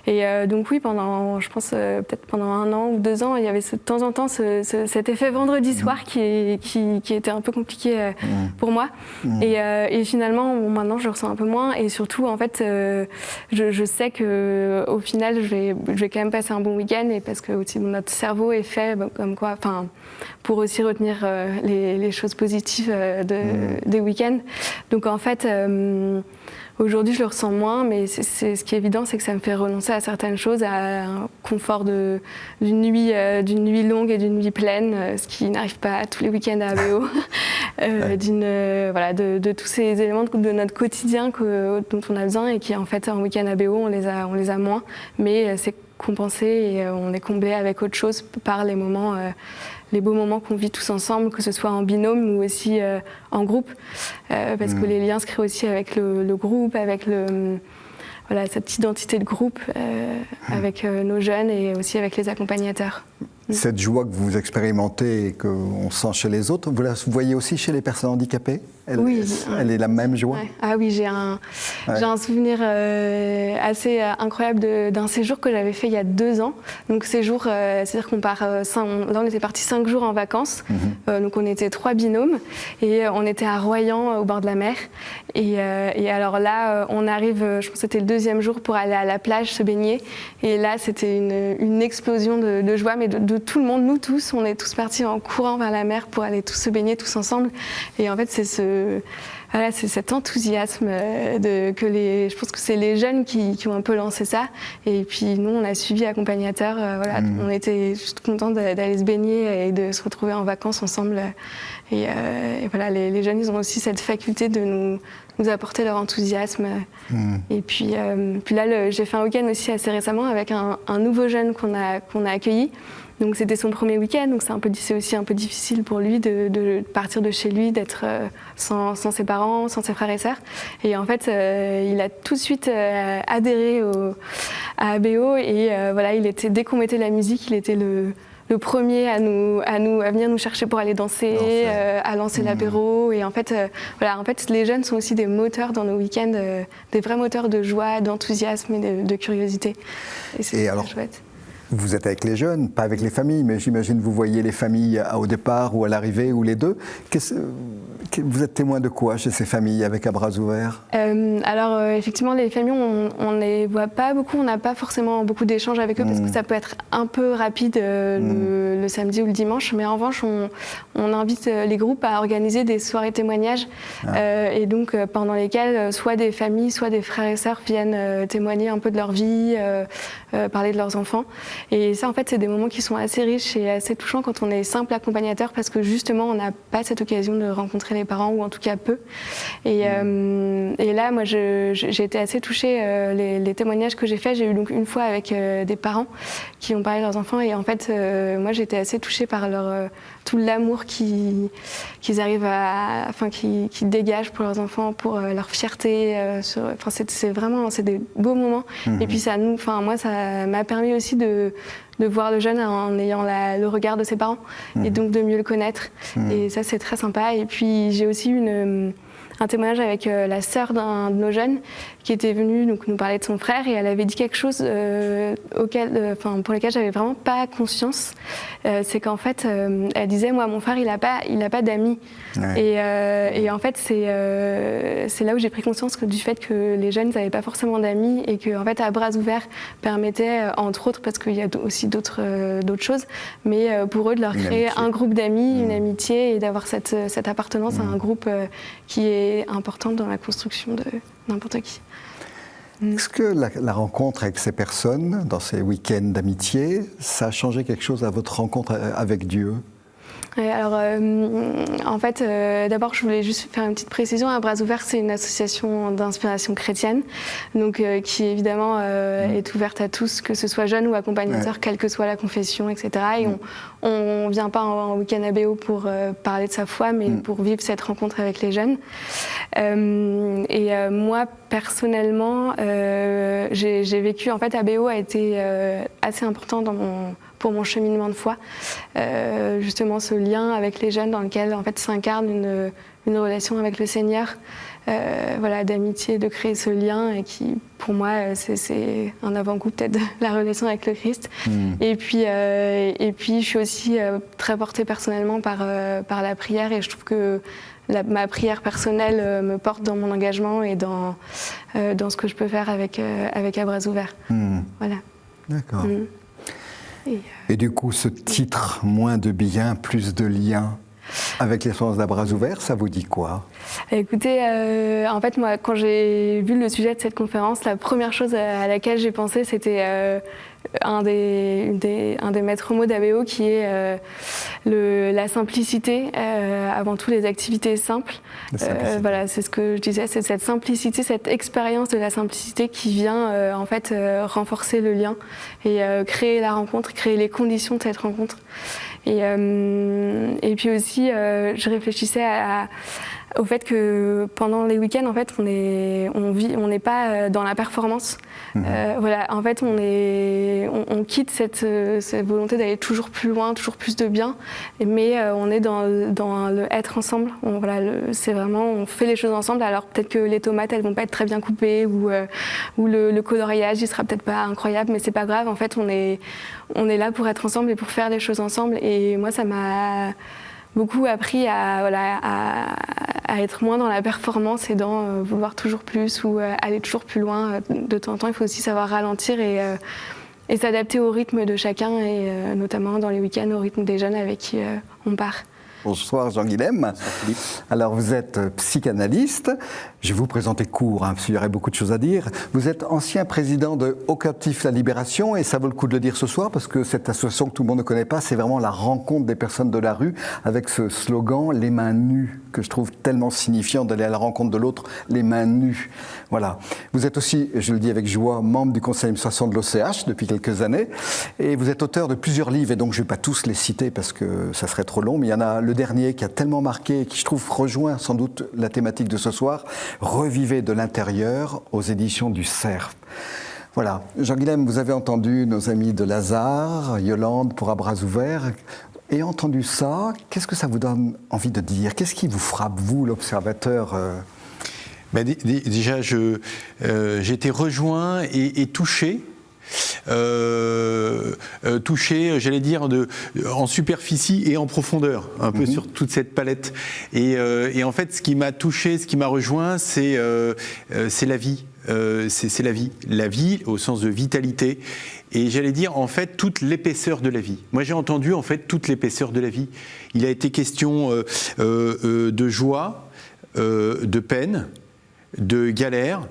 Donc oui, je pense peut-être pendant 1 an ou 2 ans, il y avait de temps en temps cet effet vendredi soir qui était un peu compliqué pour moi. Et finalement, maintenant, je le ressens un peu moins. Et surtout, en fait, je sais qu'au final, je vais quand même passer un bon week-end, et parce que aussi, notre cerveau est fait comme quoi, pour aussi retenir les choses positives des week-ends. Donc en fait, aujourd'hui, je le ressens moins, mais ce qui est évident, c'est que ça me fait renoncer à certaines choses, à un confort d'une nuit longue et d'une nuit pleine, ce qui n'arrive pas tous les week-ends à ABO, de tous ces éléments de notre quotidien dont on a besoin et qui, en fait, en week-end ABO, on les a moins, mais c'est compensé et on est comblé avec autre chose par les moments. Les beaux moments qu'on vit tous ensemble, que ce soit en binôme ou aussi en groupe, parce que les liens se créent aussi avec le groupe, avec cette identité de groupe, avec nos jeunes et aussi avec les accompagnateurs. Cette joie que vous expérimentez et qu'on sent chez les autres, vous la voyez aussi chez les personnes handicapées? Oui. Elle est la même joie? Ouais. Ah oui, j'ai un souvenir assez incroyable d'un séjour que j'avais fait il y a 2 ans. Donc séjour, c'est-à-dire qu'on part, là on était partis 5 jours en vacances, donc on était 3 binômes et on était à Royan au bord de la mer. Et alors là, on arrive, je pense que c'était le 2e jour pour aller à la plage se baigner. Et là, c'était une explosion de joie, mais de tout le monde, nous tous, on est tous partis en courant vers la mer pour aller tous se baigner tous ensemble. Et en fait, c'est cet enthousiasme je pense que c'est les jeunes qui ont un peu lancé ça. Et puis nous, on a suivi accompagnateur. On était juste contents d'aller se baigner et de se retrouver en vacances ensemble. Et voilà, les jeunes, ils ont aussi cette faculté de nous apporter leur enthousiasme. Et puis là, j'ai fait un week-end aussi assez récemment avec un nouveau jeune qu'on a accueilli. Donc c'était son premier week-end, donc c'est aussi un peu difficile pour lui de partir de chez lui, d'être sans ses parents, sans ses frères et sœurs. Et en fait, il a tout de suite adhéré à ABO et dès qu'on mettait la musique, il était le premier à venir nous chercher pour aller danser. À lancer l'apéro. Et en fait, les jeunes sont aussi des moteurs dans nos week-ends, des vrais moteurs de joie, d'enthousiasme et de curiosité. Et c'est très chouette. Vous êtes avec les jeunes, pas avec les familles, mais j'imagine que vous voyez les familles au départ ou à l'arrivée, ou les deux. Vous êtes témoin de quoi chez ces familles avec à bras ouverts? Alors effectivement, les familles, on ne les voit pas beaucoup, on n'a pas forcément beaucoup d'échanges avec eux parce que ça peut être un peu rapide le samedi ou le dimanche, mais en revanche, on invite les groupes à organiser des soirées témoignages et donc pendant lesquelles soit des familles, soit des frères et sœurs viennent témoigner un peu de leur vie, parler de leurs enfants. Et ça, en fait, c'est des moments qui sont assez riches et assez touchants quand on est simple accompagnateur parce que justement, on n'a pas cette occasion de rencontrer les parents, ou en tout cas peu. Et là, moi, j'ai été assez touchée. Les témoignages que j'ai faits, j'ai eu donc une fois avec des parents qui ont parlé de leurs enfants. Et en fait, moi, j'ai été assez touchée par tout l'amour qu'ils arrivent qu'ils dégagent pour leurs enfants, pour leur fierté. C'est des beaux moments. Et puis moi, ça m'a permis aussi de voir le jeune en ayant le regard de ses parents et donc de mieux le connaître. Et ça, c'est très sympa. Et puis, j'ai aussi eu un témoignage avec la sœur d'un de nos jeunes qui était venue nous parler de son frère et elle avait dit quelque chose pour lequel j'avais vraiment pas conscience. C'est qu'en fait, elle disait, moi, mon frère, il a pas d'amis. Ouais. Et en fait, c'est là où j'ai pris conscience du fait que les jeunes n'avaient pas forcément d'amis et que, en fait, à bras ouverts permettait, entre autres, parce qu'il y a aussi d'autres choses, mais pour eux de leur créer un groupe d'amis, une amitié et d'avoir cette appartenance à un groupe qui est importante dans la construction de n'importe qui. Est-ce que la rencontre avec ces personnes, dans ces week-ends d'amitié, ça a changé quelque chose à votre rencontre avec Dieu ? Alors, en fait, d'abord, je voulais juste faire une petite précision. À Bras Ouverts, c'est une association d'inspiration chrétienne, donc qui évidemment est ouverte à tous, que ce soit jeunes ou accompagnateurs, quelle que soit la confession, etc. Et on ne vient pas en week-end à BO pour parler de sa foi, mais pour vivre cette rencontre avec les jeunes. Moi, personnellement, j'ai vécu, en fait, ABO a été assez important pour mon cheminement de foi, justement ce lien avec les jeunes dans lequel en fait s'incarne une relation avec le Seigneur, voilà, d'amitié, de créer ce lien et qui, pour moi, c'est un avant-goût peut-être de la relation avec le Christ. Et puis, je suis aussi très portée personnellement par la prière et je trouve que ma prière personnelle me porte dans mon engagement et dans ce que je peux faire avec À Bras Ouverts. Voilà. D'accord. Et du coup, ce titre, moins de biens, plus de liens, avec l'essence d'À Bras Ouverts, ça vous dit quoi ? Écoutez, en fait, moi, quand j'ai vu le sujet de cette conférence, la première chose à laquelle j'ai pensé, c'était un des maîtres mots d'ABO qui est la simplicité, avant tout les activités simples. Voilà, c'est ce que je disais, c'est cette simplicité, cette expérience de la simplicité qui vient en fait renforcer le lien et créer la rencontre, créer les conditions de cette rencontre. Et puis aussi, je réfléchissais au fait que pendant les week-ends, en fait, on n'est pas dans la performance. Voilà, en fait, on quitte cette volonté d'aller toujours plus loin, toujours plus de bien, mais on est dans le être ensemble. C'est vraiment, on fait les choses ensemble. Alors peut-être que les tomates, elles vont pas être très bien coupées ou le coloriage, il sera peut-être pas incroyable, mais c'est pas grave. En fait, on est là pour être ensemble et pour faire des choses ensemble. Et moi, ça m'a beaucoup appris à être moins dans la performance et dans vouloir toujours plus ou aller toujours plus loin. De temps en temps, il faut aussi savoir ralentir et s'adapter au rythme de chacun et notamment dans les week-ends au rythme des jeunes avec qui on part. Bonsoir Jean-Guilhem. Alors vous êtes psychanalyste. Je vais vous présenter court, parce qu'il y aurait beaucoup de choses à dire. Vous êtes ancien président de Au Captif La Libération, et ça vaut le coup de le dire ce soir, parce que cette association que tout le monde ne connaît pas, c'est vraiment la rencontre des personnes de la rue, avec ce slogan « Les mains nues », que je trouve tellement signifiant d'aller à la rencontre de l'autre, les mains nues. Voilà. Vous êtes aussi, je le dis avec joie, membre du conseil d'administration de l'OCH depuis quelques années, et vous êtes auteur de plusieurs livres, et donc je ne vais pas tous les citer parce que ça serait trop long, mais il y en a le dernier qui a tellement marqué, qui je trouve rejoint sans doute la thématique de ce soir, Revivez de l'intérieur, aux éditions du Cerf. Voilà. Jean-Guilhem, vous avez entendu nos amis de Lazare, Yolande pour À Bras Ouverts. Et entendu ça, qu'est-ce que ça vous donne envie de dire ? Qu'est-ce qui vous frappe, vous, l'observateur Déjà, j'ai été rejoint et touché. Touché, j'allais dire, en superficie et en profondeur, un peu sur toute cette palette. Et en fait, ce qui m'a touché, ce qui m'a rejoint, c'est la vie. C'est la vie au sens de vitalité. Et j'allais dire, en fait, toute l'épaisseur de la vie. Moi, j'ai entendu, en fait, toute l'épaisseur de la vie. Il a été question de joie, de peine, de galère,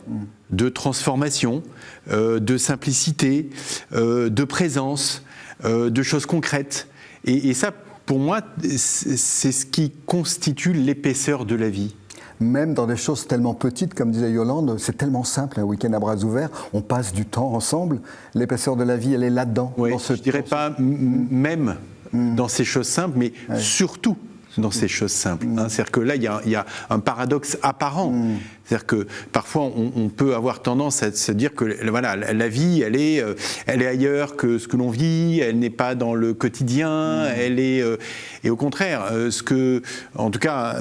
de transformation, de simplicité, de présence, de choses concrètes. Et ça, pour moi, c'est ce qui constitue l'épaisseur de la vie. Même dans des choses tellement petites, comme disait Yolande, c'est tellement simple, un week-end à Bras Ouverts, on passe du temps ensemble, l'épaisseur de la vie, elle est là-dedans. Oui, je ne dirais pas même dans ces choses simples, mais surtout dans ces choses simples. C'est-à-dire que là, il y a un paradoxe apparent. C'est-à-dire que parfois, on peut avoir tendance à se dire que voilà, la vie, elle est ailleurs que ce que l'on vit, elle n'est pas dans le quotidien, elle est... et au contraire, en tout cas,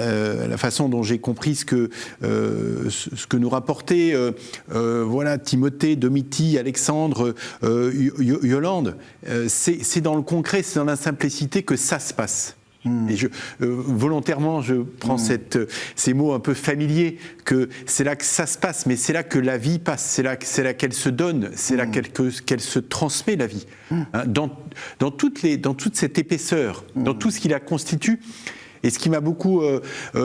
la façon dont j'ai compris ce que nous rapportaient voilà, Timothée, Domiti, Alexandre, Yolande, c'est dans le concret, c'est dans la simplicité que ça se passe. Et volontairement, je prends ces mots un peu familiers, que c'est là que ça se passe, mais c'est là que la vie passe, c'est là qu'elle se donne, c'est là qu'elle se transmet, la vie. Dans toute cette épaisseur, dans tout ce qui la constitue. Et ce qui m'a beaucoup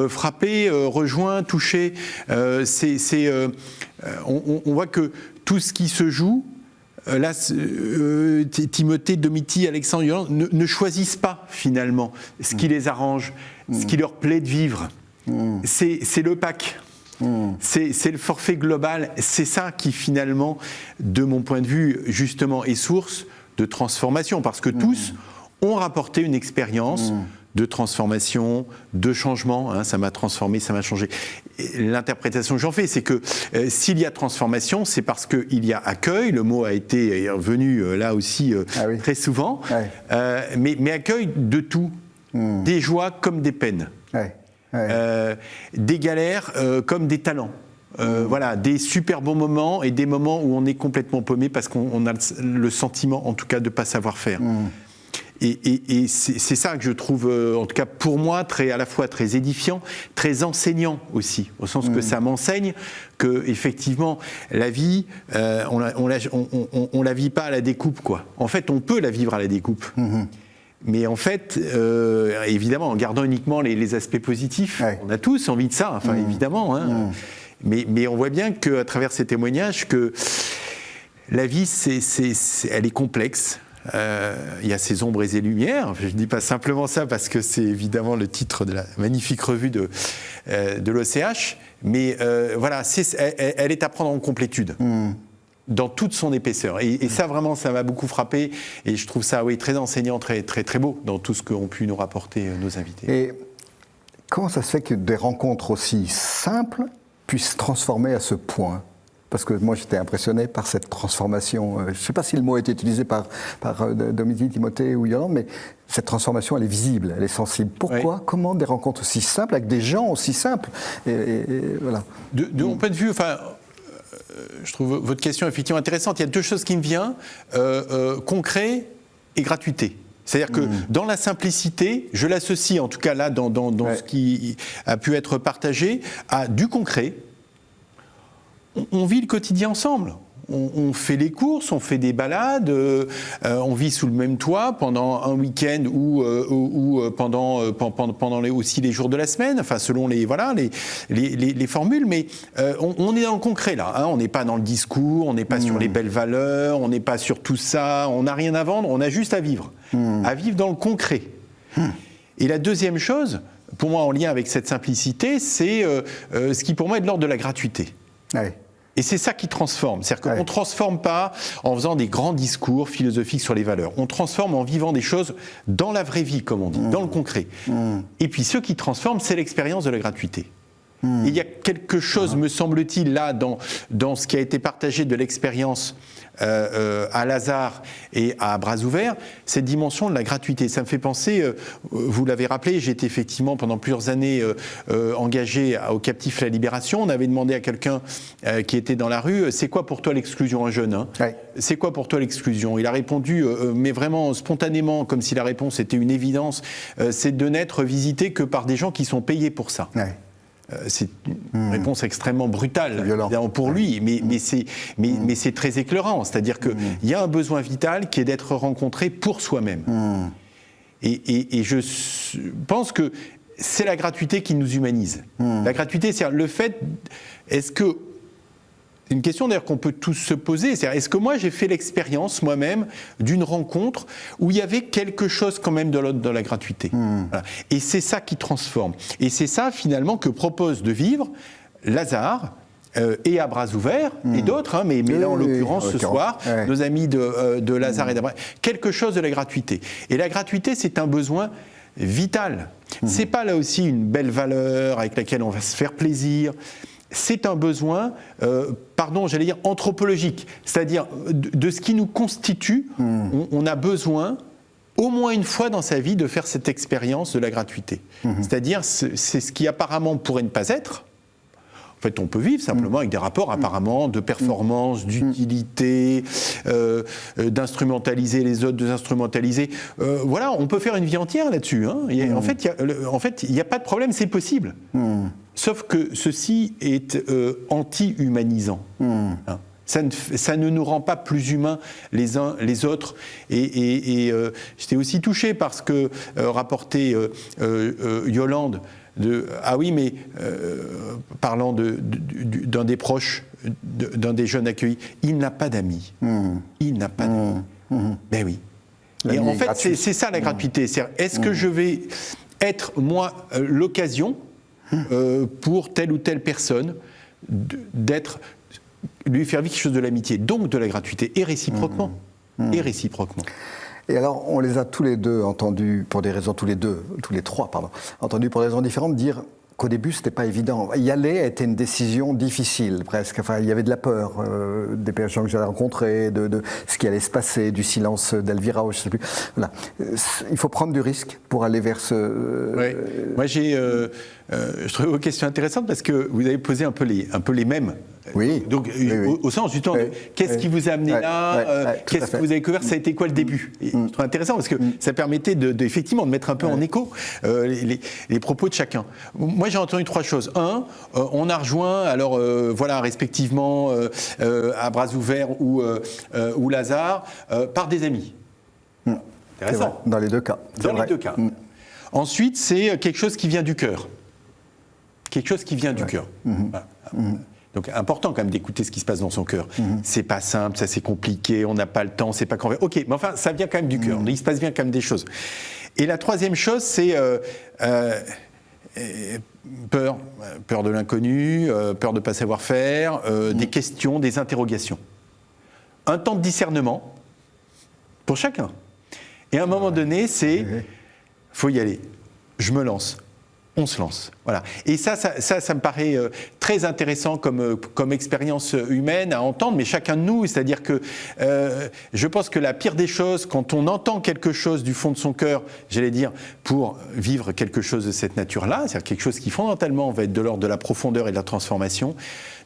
frappé, rejoint, touché, on voit que tout ce qui se joue, là, Timothée, Domitille, Alexandre, Yolande ne choisissent pas finalement ce qui les arrange, ce qui leur plaît de vivre. C'est le pack. C'est le forfait global. C'est ça qui finalement, de mon point de vue, justement, est source de transformation. Parce que tous ont rapporté une expérience de transformation, de changement. Hein, ça m'a transformé, ça m'a changé. L'interprétation que j'en fais, c'est que s'il y a transformation, c'est parce qu'il y a accueil. Le mot a été revenu là aussi très souvent. Mais accueil de tout. Des joies comme des peines. Des galères comme des talents. Voilà, des super bons moments et des moments où on est complètement paumé parce qu'on a le sentiment, en tout cas, de ne pas savoir faire. Et c'est ça que je trouve, en tout cas pour moi, à la fois très édifiant, très enseignant aussi, au sens que ça m'enseigne que effectivement la vie, on la vit pas à la découpe, quoi. En fait, on peut la vivre à la découpe. Mais en fait, évidemment, en gardant uniquement les aspects positifs, on a tous envie de ça, enfin évidemment. Hein. Mais on voit bien qu'à travers ces témoignages, que la vie, elle est complexe. Il y a ses ombres et ses lumières. Je ne dis pas simplement ça parce que c'est évidemment le titre de la magnifique revue de l'OCH, mais voilà, elle est à prendre en complétude. Dans toute son épaisseur. Et ça, vraiment, ça m'a beaucoup frappé. Et je trouve ça, très enseignant, très, très, très beau dans tout ce qu'ont pu nous rapporter nos invités. Et comment ça se fait que des rencontres aussi simples puissent se transformer à ce point ? Parce que moi, j'étais impressionné par cette transformation. Je ne sais pas si le mot a été utilisé par Domitille, Timothée ou Yolande, mais cette transformation, elle est visible, elle est sensible. Pourquoi ? Comment des rencontres aussi simples, avec des gens aussi simples ? Et voilà. De mon point de vue, je trouve votre question effectivement intéressante. Il y a deux choses qui me viennent, concret et gratuité. C'est-à-dire que dans la simplicité, je l'associe en tout cas là dans ce qui a pu être partagé à du concret. On vit le quotidien ensemble. On fait les courses, on fait des balades, on vit sous le même toit pendant un week-end ou pendant aussi les jours de la semaine, enfin selon les formules, mais on est dans le concret là, hein, on n'est pas dans le discours, on n'est pas sur les belles valeurs, on n'est pas sur tout ça, on n'a rien à vendre, on a juste à vivre dans le concret. Et la deuxième chose, pour moi en lien avec cette simplicité, c'est ce qui pour moi est de l'ordre de la gratuité. Et c'est ça qui transforme. C'est-à-dire qu'on ne transforme pas en faisant des grands discours philosophiques sur les valeurs. On transforme en vivant des choses dans la vraie vie, comme on dit, dans le concret. Et puis ce qui transforme, c'est l'expérience de la gratuité. Et il y a quelque chose, me semble-t-il, là, dans ce qui a été partagé de l'expérience à Lazare et à Bras Ouverts, cette dimension de la gratuité. Ça me fait penser, vous l'avez rappelé, j'ai été effectivement pendant plusieurs années engagé au Captif La Libération. On avait demandé à quelqu'un qui était dans la rue, c'est quoi pour toi l'exclusion, un jeune, hein ? C'est quoi pour toi l'exclusion ? Il a répondu, mais vraiment spontanément, comme si la réponse était une évidence, c'est de n'être visité que par des gens qui sont payés pour ça. C'est une réponse extrêmement brutale évidemment pour lui, mais c'est très éclairant. C'est-à-dire qu'il y a un besoin vital qui est d'être rencontré pour soi-même. Et je pense que c'est la gratuité qui nous humanise. La gratuité, c'est le fait... Est-ce que... C'est une question d'ailleurs qu'on peut tous se poser. C'est-à-dire, est-ce que moi j'ai fait l'expérience moi-même d'une rencontre où il y avait quelque chose quand même de l'ordre de la gratuité. Voilà. Et c'est ça qui transforme. Et c'est ça finalement que propose de vivre Lazare et à Bras Ouverts et d'autres, hein, mais là en l'occurrence ce soir, nos amis de Lazare et d'Abra, quelque chose de la gratuité. Et la gratuité, c'est un besoin vital. C'est pas là aussi une belle valeur avec laquelle on va se faire plaisir. C'est un besoin, j'allais dire anthropologique, c'est-à-dire de ce qui nous constitue. On a besoin, au moins une fois dans sa vie, de faire cette expérience de la gratuité. C'est-à-dire, c'est ce qui apparemment pourrait ne pas être. En fait, on peut vivre simplement avec des rapports apparemment de performance, d'utilité, d'instrumentaliser les autres, de s'instrumentaliser. Voilà, on peut faire une vie entière là-dessus. Hein. En fait, il n'y a pas de problème, c'est possible. Sauf que ceci est anti-humanisant. Hein. Ça ne nous rend pas plus humains les uns les autres. Et j'étais aussi touché par ce que rapportait Yolande. Ah oui, mais parlant d'un des proches, d'un des jeunes accueillis, il n'a pas d'amis. Il n'a pas d'amis. Ben oui. Et en fait, c'est ça la gratuité. Est-ce que je vais être, moi, l'occasion pour telle ou telle personne lui faire vivre quelque chose de l'amitié, donc de la gratuité, et réciproquement. Et réciproquement. Et alors, on les a tous les deux entendus, pour des raisons, tous les trois, entendus pour des raisons différentes, dire qu'au début, c'était pas évident. Y aller a été une décision difficile, presque. Enfin, il y avait de la peur des gens que j'allais rencontrer, de ce qui allait se passer, du silence d'Elvira, ou je sais plus. Voilà. Il faut prendre du risque pour aller vers ce... Ouais. Moi, je trouve vos questions intéressantes parce que vous avez posé un peu les mêmes. Oui. Donc, au sens du temps, qu'est-ce qui vous a amené là qu'est-ce que vous avez couvert? Ça a été quoi le début? Et je trouve intéressant parce que ça permettait effectivement de mettre un peu en écho les propos de chacun. Moi, j'ai entendu trois choses. Un, on a rejoint, alors voilà, respectivement, à bras ouverts ou Lazare, par des amis. Intéressant. Dans les deux cas. Dans les deux cas. Ensuite, c'est quelque chose qui vient du cœur. Quelque chose qui vient du cœur. Voilà. Donc important quand même d'écouter ce qui se passe dans son cœur. C'est pas simple, ça c'est compliqué, on n'a pas le temps, c'est pas convaincant. Ok, mais enfin ça vient quand même du cœur. Il se passe bien quand même des choses. Et la troisième chose, c'est peur de l'inconnu, peur de ne pas savoir faire, des questions, des interrogations. Un temps de discernement pour chacun. Et à un moment donné, c'est faut y aller. Je me lance. On se lance. Voilà. Et ça me paraît très intéressant comme expérience humaine à entendre, mais chacun de nous, c'est-à-dire que je pense que la pire des choses, quand on entend quelque chose du fond de son cœur, j'allais dire, pour vivre quelque chose de cette nature-là, c'est-à-dire quelque chose qui fondamentalement va être de l'ordre de la profondeur et de la transformation,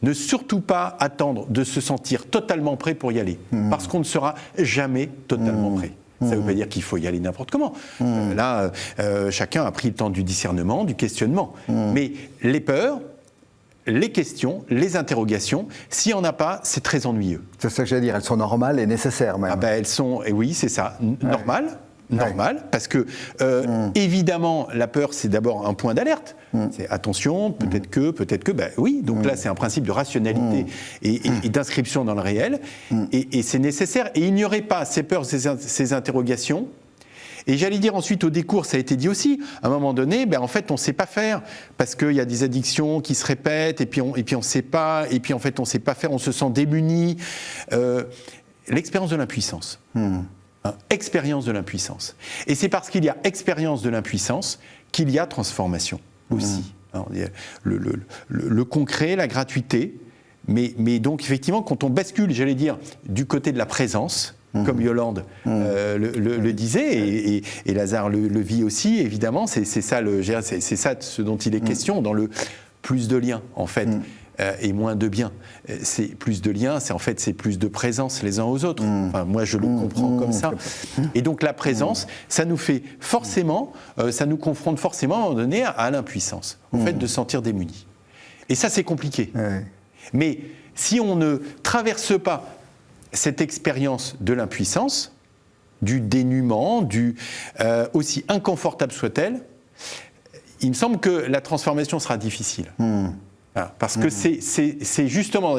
ne surtout pas attendre de se sentir totalement prêt pour y aller, parce qu'on ne sera jamais totalement prêt. Ça ne veut pas dire qu'il faut y aller n'importe comment. Là, chacun a pris le temps du discernement, du questionnement. Mais les peurs, les questions, les interrogations, s'il n'y en a pas, c'est très ennuyeux. C'est ça que j'allais dire, elles sont normales et nécessaires même. Ah ben, elles sont, et oui, c'est ça, normales. Normal, parce que évidemment, la peur, c'est d'abord un point d'alerte. C'est attention, peut-être que, ben oui. Donc là, c'est un principe de rationalité et d'inscription dans le réel. Et c'est nécessaire. Et il n'y aurait pas ces peurs, ces interrogations. Et j'allais dire ensuite, au décours, ça a été dit aussi, à un moment donné, ben en fait, on ne sait pas faire, parce qu'il y a des addictions qui se répètent, et puis on ne sait pas, et puis en fait, on ne sait pas faire, on se sent démuni. L'expérience de l'impuissance. Expérience de l'impuissance. Et c'est parce qu'il y a expérience de l'impuissance qu'il y a transformation aussi. Alors, le concret, la gratuité, mais donc effectivement, quand on bascule, j'allais dire, du côté de la présence, comme Yolande le disait, et Lazare le vit aussi, évidemment, c'est ça ce dont il est question dans le plus de liens, en fait. Et moins de biens. C'est plus de liens, c'est plus de présence les uns aux autres. Enfin, moi, je le comprends comme ça. Et donc, la présence, ça nous fait forcément, ça nous confronte forcément à un moment donné à l'impuissance, au fait de se sentir démuni. Et ça, c'est compliqué. Mais si on ne traverse pas cette expérience de l'impuissance, du dénuement, aussi inconfortable soit-elle, il me semble que la transformation sera difficile. Parce que c'est justement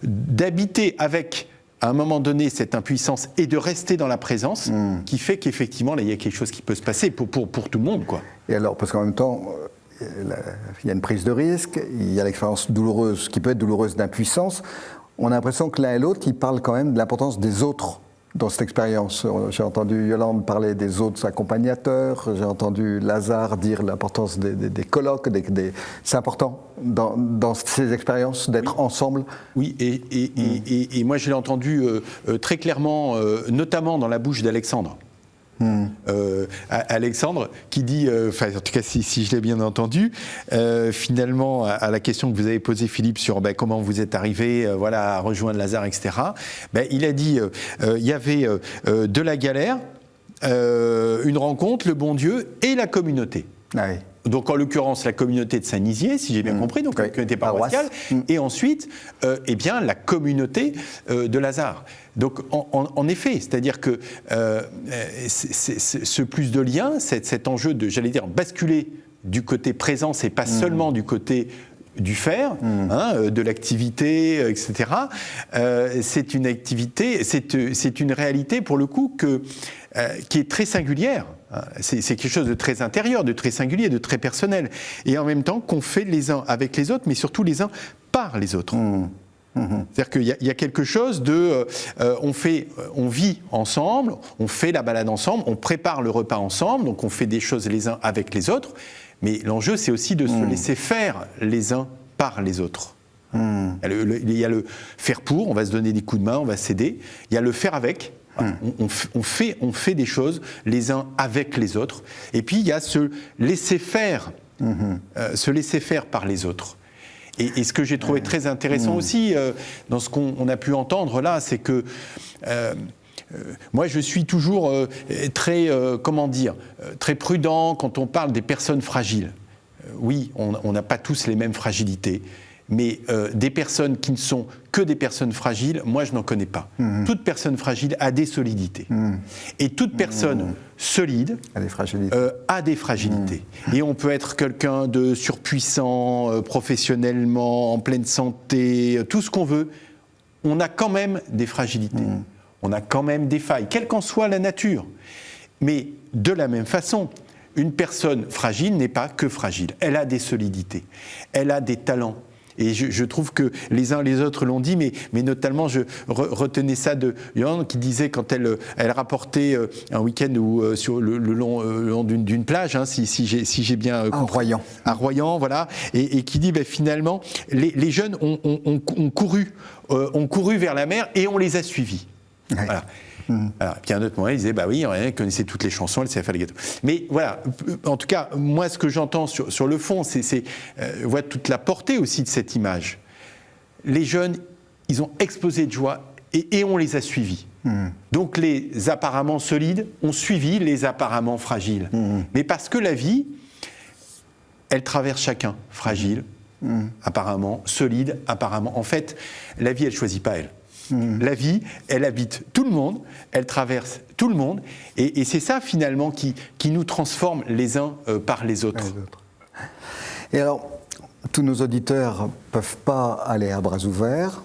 d'habiter avec, à un moment donné, cette impuissance et de rester dans la présence qui fait qu'effectivement, là, il y a quelque chose qui peut se passer pour tout le monde, quoi. Et alors, parce qu'en même temps, il y a une prise de risque, il y a l'expérience douloureuse, qui peut être douloureuse d'impuissance. On a l'impression que l'un et l'autre, ils parlent quand même de l'importance des autres dans cette expérience. J'ai entendu Yolande parler des autres accompagnateurs, j'ai entendu Lazare dire l'importance des colloques, c'est important dans ces expériences d'être ensemble. Oui, et moi je l'ai entendu très clairement, notamment dans la bouche d'Alexandre. Alexandre qui dit, en tout cas si je l'ai bien entendu, finalement à la question que vous avez posée, Philippe, sur comment vous êtes arrivé à rejoindre Lazare, etc. Il a dit il y avait de la galère, une rencontre, le bon Dieu et la communauté. donc en l'occurrence la communauté de Saint-Nizier, si j'ai bien compris, donc la communauté paroissiale, et ensuite eh bien, la communauté de Lazare. Donc en effet, c'est-à-dire que ce plus de lien, cet enjeu de, j'allais dire, basculer du côté présence et pas seulement du côté du faire, de l'activité, etc. C'est une activité, c'est une réalité pour le coup qui est très singulière. C'est quelque chose de très intérieur, de très singulier, de très personnel. Et en même temps qu'on fait les uns avec les autres, mais surtout les uns par les autres. C'est-à-dire qu'il y a quelque chose de... on vit ensemble, on fait la balade ensemble, on prépare le repas ensemble, donc on fait des choses les uns avec les autres. Mais l'enjeu, c'est aussi de se laisser faire les uns par les autres. Il y a le faire pour, on va se donner des coups de main, on va s'aider. Il y a le faire avec. On fait des choses les uns avec les autres. Et puis, il y a se laisser faire par les autres. Et ce que j'ai trouvé très intéressant aussi, dans ce qu'on a pu entendre là, c'est que moi, je suis toujours très prudent quand on parle des personnes fragiles. Oui, on n'a pas tous les mêmes fragilités. Mais des personnes qui ne sont que des personnes fragiles, moi je n'en connais pas. Toute personne fragile a des solidités. Et toute personne solide a des fragilités. Et on peut être quelqu'un de surpuissant, professionnellement, en pleine santé, tout ce qu'on veut. On a quand même des fragilités. On a quand même des failles, quelle qu'en soit la nature. Mais de la même façon, une personne fragile n'est pas que fragile. Elle a des solidités, elle a des talents. Et je trouve que les uns les autres l'ont dit, mais notamment je retenais ça de Yolande qui disait quand elle rapportait un week-end sur le long d'une plage, si j'ai bien compris. À Royan, voilà, et qui dit finalement les jeunes ont couru vers la mer et on les a suivis. Ouais. Voilà. Alors, puis à un autre moment, il disait, oui, elle connaissait toutes les chansons, elle savait faire les gâteaux. Mais voilà, en tout cas, moi, ce que j'entends sur le fond, c'est voir toute la portée aussi de cette image. Les jeunes, ils ont explosé de joie et on les a suivis. Donc les apparemment solides ont suivi les apparemment fragiles. Mais parce que la vie, elle traverse chacun, fragile, apparemment, solide, apparemment. En fait, la vie, elle ne choisit pas elle. La vie, elle habite tout le monde, elle traverse tout le monde, et c'est ça finalement qui nous transforme les uns par les autres. Et alors, tous nos auditeurs ne peuvent pas aller à bras ouverts,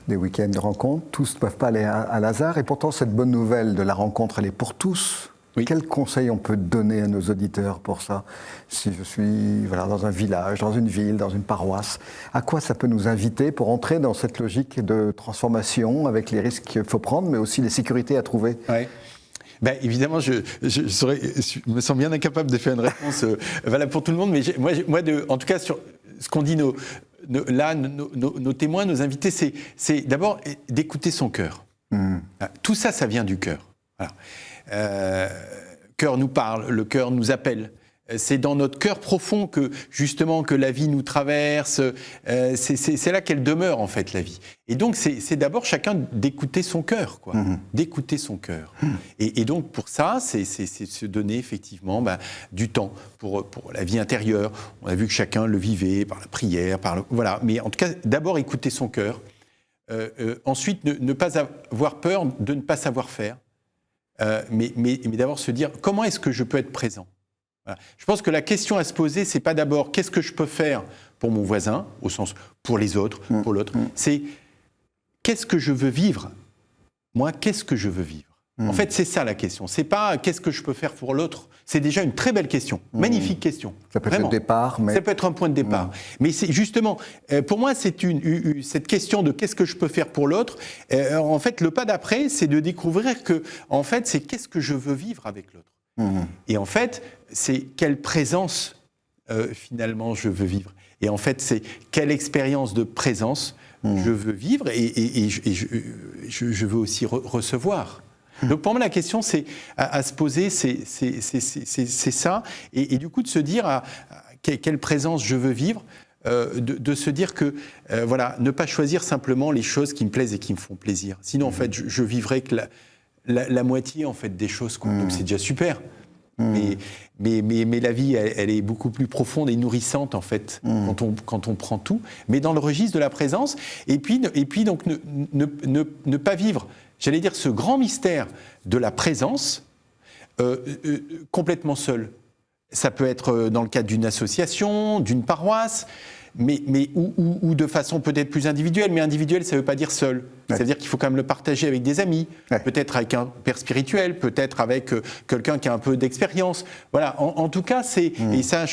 des week-ends de rencontres, tous ne peuvent pas aller à Lazare, et pourtant cette bonne nouvelle de la rencontre, elle est pour tous. Oui. Quel conseil on peut donner à nos auditeurs pour ça? Si je suis dans un village, dans une ville, dans une paroisse, à quoi ça peut nous inviter pour entrer dans cette logique de transformation avec les risques qu'il faut prendre, mais aussi les sécurités à trouver? Ouais. Évidemment, je me sens bien incapable de faire une réponse valable pour tout le monde, mais moi en tout cas, sur ce qu'on dit nos témoins, nos invités, c'est d'abord d'écouter son cœur. Tout ça, ça vient du cœur. Voilà. Cœur nous parle, le cœur nous appelle. C'est dans notre cœur profond que justement que la vie nous traverse. C'est là qu'elle demeure en fait la vie. Et donc c'est d'abord chacun d'écouter son cœur, quoi. D'écouter son cœur. Et donc pour ça, c'est se donner effectivement du temps pour la vie intérieure. On a vu que chacun le vivait par la prière, voilà. Mais en tout cas, d'abord écouter son cœur. Ensuite, ne pas avoir peur de ne pas savoir faire. Mais d'abord se dire comment est-ce que je peux être présent. Voilà. Je pense que la question à se poser, c'est pas d'abord qu'est-ce que je peux faire pour mon voisin, au sens pour les autres, pour l'autre. C'est qu'est-ce que je veux vivre. Moi, qu'est-ce que je veux vivre. En fait, c'est ça la question. C'est pas qu'est-ce que je peux faire pour l'autre. C'est déjà une très belle question, magnifique question. Ça peut être le départ, mais ça peut être un point de départ. Mais c'est justement, pour moi, c'est cette question de qu'est-ce que je peux faire pour l'autre. En fait, le pas d'après, c'est de découvrir que, en fait, c'est qu'est-ce que je veux vivre avec l'autre. Et en fait, c'est quelle présence finalement je veux vivre. Et en fait, c'est quelle expérience de présence je veux vivre et je veux aussi recevoir. Donc pour moi la question c'est à se poser, c'est ça, et du coup de se dire quelle présence je veux vivre, de se dire que ne pas choisir simplement les choses qui me plaisent et qui me font plaisir. Sinon en fait je vivrai que la moitié en fait des choses, quoi. Donc c'est déjà super. Mais la vie, elle est beaucoup plus profonde et nourrissante, en fait, quand on prend tout. Mais dans le registre de la présence, et puis donc ne pas vivre, j'allais dire, ce grand mystère de la présence complètement seul. Ça peut être dans le cadre d'une association, d'une paroisse, ou de façon peut-être plus individuelle. Mais individuelle, ça ne veut pas dire seul. Ouais. Ça veut dire qu'il faut quand même le partager avec des amis, peut-être avec un père spirituel, peut-être avec quelqu'un qui a un peu d'expérience. Voilà, en tout cas, c'est, et ça,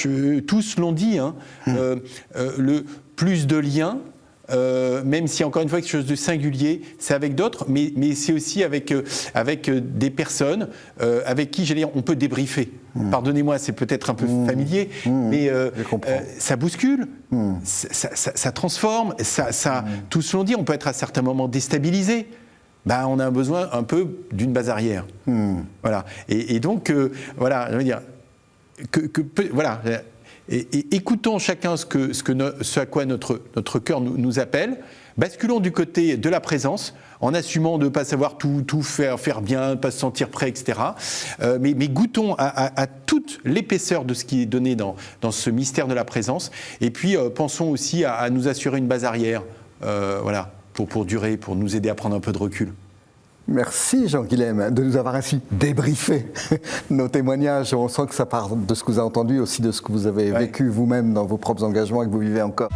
tous l'ont dit, hein, le plus de liens, même si encore une fois quelque chose de singulier, c'est avec d'autres, mais c'est aussi avec des personnes avec qui, j'allais dire, on peut débriefer. Pardonnez-moi, c'est peut-être un peu familier, mais ça bouscule, ça transforme, tous l'ont dit, on peut être à certains moments déstabilisé. Ben, on a un besoin un peu d'une base arrière. Voilà. Et donc, voilà, je veux dire, voilà. Et écoutons chacun ce à quoi notre cœur nous appelle. Basculons du côté de la présence, en assumant de ne pas savoir tout faire bien, de ne pas se sentir prêt, etc. Mais goûtons à toute l'épaisseur de ce qui est donné dans ce mystère de la présence. Et puis pensons aussi à nous assurer une base arrière, voilà, pour durer, pour nous aider à prendre un peu de recul. Merci Jean-Guilhem de nous avoir ainsi débriefé nos témoignages. On sent que ça part de ce que vous avez entendu, aussi de ce que vous avez vécu vous-même dans vos propres engagements et que vous vivez encore.